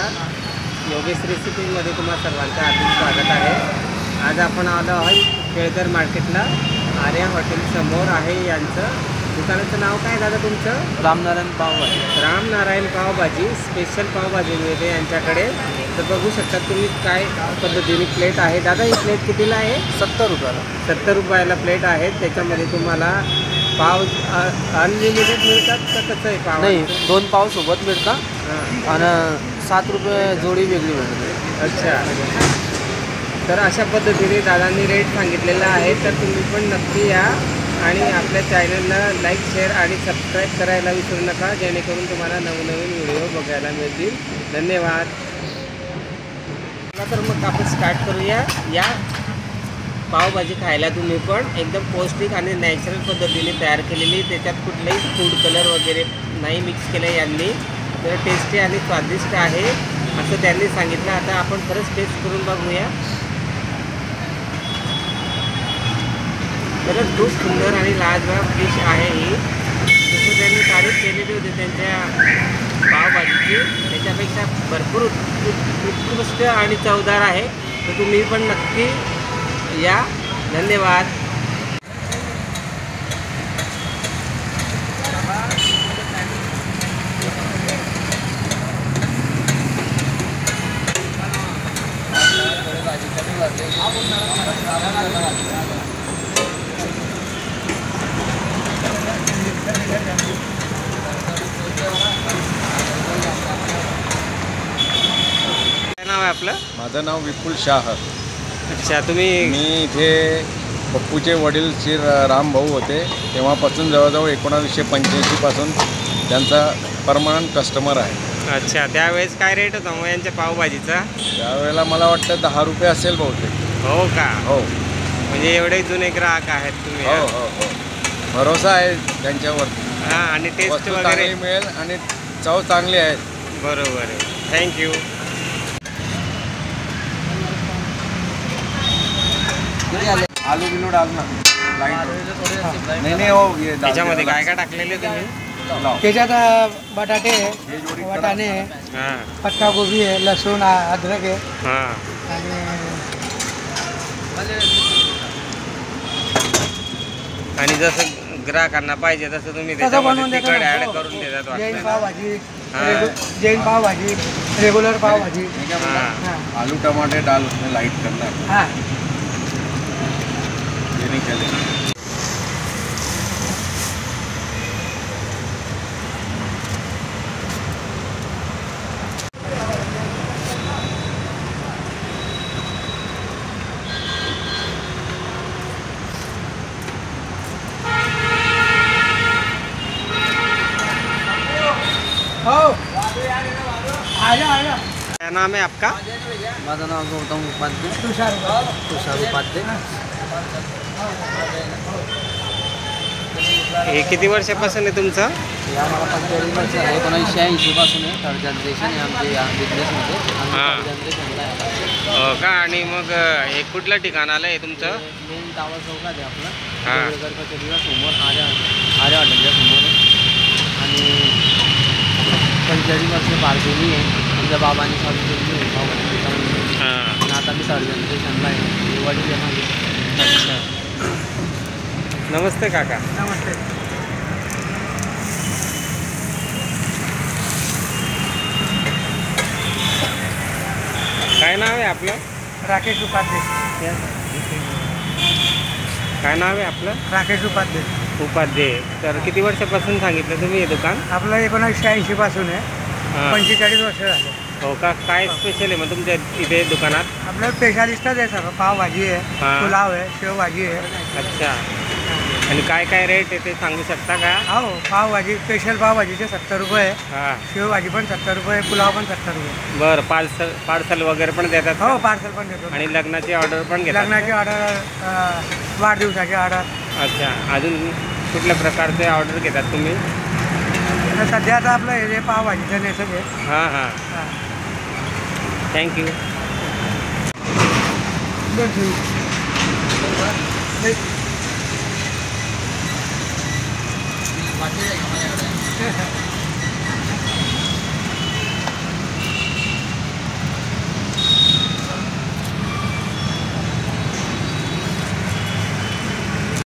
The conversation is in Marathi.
नमस्कार, योगेश रेसिपीमध्ये तुम्हा सर्वांचं हार्दिक स्वागत आहे। आज आपण आलो आहोत केळकर मार्केटला। आर्या हॉटेल समोर आहे यांचं दुकानाचं नाव काय दादा तुमचं? रामनारायण पावभाजी। रामनारायण पावभाजी स्पेशल पावभाजी मिळते यांच्याकडे। तर बघू शकता तुम्ही काय पद्धतीने प्लेट आहे। दादा ही प्लेट कितीला आहे? 70 रुपयाला। 70 रुपयाला प्लेट आहे। त्याच्यामध्ये तुम्हाला पाव अनलिमिटेड मिळतात का कसं आहे पाव? नाही, 2 पाव सोबत मिळतात आणि 7 रुपये जोडी वेगळी मिळते। अच्छा, तर अशा पद्धतीने दादांनी रेट सांगितलेला आहे। तर तुम्ही पण नक्की या आणि आपल्या चॅनलला लाईक शेअर आणि सबस्क्राईब करायला विसरू नका, जेणेकरून तुम्हाला नवनवीन व्हिडिओ बघायला मिळतील। धन्यवाद। तर मग आपण स्टार्ट करूया। या पावभाजी खायला तुम्ही पण एकदम पौष्टिक आणि नॅचरल पद्धतीने तयार केलेली, त्याच्यात कुठलाही फूड कलर वगैरे नाही मिक्स केलं यांनी। तर टेस्टी आणि स्वादिष्ट आहे असं त्यांनी सांगितलं। आता आपण खरंच टेस्ट करून बघूया। खरंच खूप सुंदर आणि लाजवाब डिश आहे ही। जसं त्यांनी तारीफ केलेली होती त्यांच्या पावभाजीची, त्याच्यापेक्षा भरपूर उत्कृष्ट आणि चवदार आहे। तर तुम्ही पण नक्की या। धन्यवाद। काय नाव आहे आपलं? माझं नाव विपुल शाह। अच्छा, तुम्ही मी इथे पप्पूचे वडील श्री राम भाऊ होते, तेव्हापासून जवळजवळ 1985 पासून त्यांचा परमनंट कस्टमर आहे। अच्छा, त्यावेळेस काय रेट होता मग यांच्या पावभाजीचा? त्यावेळेला मला वाटतं 10 रुपये असेल बहुतेक। हो का? हो, म्हणजे एवढे जुने ग्राहक आहेत तुम्ही? हो हो हो, भरोसा आहे त्यांच्यावर। हां, आणि टेस्ट वस्तू वगैरे चांगली मिळेल आणि चव चांगली आहे। बरोबर आहे। थँक्यू। आलू बिलू डालना नाही नाही हो, ये त्याच्यामध्ये काय काय टाकलेले तुम्ही? त्याच्यात बटाटे वाटाणे हां पत्ता गोबी आहे, लसूण अद्रक आहे हां आणि जसं ग्राहकांना पाहिजे तसं तुम्ही तसं त्याच्यामध्ये बनवून देतो तिखट ना। ॲड हो. करून देतात जैन वाटतं। पावभाजी, हां. जैन पावभाजी, रेगुलर पावभाजी। हां हां आलू टमाटे डाल उसमें लाइट करना है, हां ये नहीं चलेगा। हो आजा आजा। क्या नाम है आपका? माझं नाव गौतम उपाध्ये। तुषार उपाध्ये। हे किती वर्षापासून आहे तुमचं? हे आम्हाला 45 वर्ष आहे। 1980 पासून आहे। थर्ड जनरेशन आहे आमचे या बिझनेसमध्ये। हां. थर्ड जनरेशनला आहे। हो का? आणि मग हे कुठलं ठिकाण आलं आहे तुमचं? मेन टावर चौकात आहे आपलं। हां. देवळगड कचेरीला समोर आर्या हॉटेलच्या समोर आहे। आणि 45 वर्ष बारदेवी आहे। आमच्या बाबांनी चालू केली आहे पावभाजी दुकान। हां आणि आता मी थर्ड जनरेशनला आहे। वडील आहे माझे। अच्छा, नमस्ते काका। नमस्ते। काय नाव आहे आपलं? राकेश उपाध्ये। काय नाव आहे आपलं? राकेश उपाध्ये। उपाध्ये। तर किती वर्षापासून सांगितलं तुम्ही हे दुकान? आपलं 1980 पासून आहे। हां. 45 वर्ष झाले। हो का? काय स्पेशल आहे मग तुमच्या इथे दुकानात? आपलं स्पेशालिस्टच आहे सगळं। पावभाजी आहे, हां. पुलाव आहे, शेवभाजी आहे। अच्छा, आणि काय काय रेट आहे ते सांगू शकता का? हो, पावभाजी स्पेशल पावभाजीचे 70 रुपये, हां शेवभाजी पण 70 रुपये, पुलाव पण 70 रुपये। बरं, पार्सल वगैरे पण देतात का? हो, पार्सल पण देतो। आणि लग्नाची ऑर्डर पण घेतात? लग्नाची ऑर्डर, वाढदिवसाची ऑर्डर। अच्छा, अजून कुठल्या प्रकारचे ऑर्डर घेतात तुम्ही? सध्या आता आपलं हे जे पावभाजीचं नेसच आहे। हां हां, थँक्यू। हां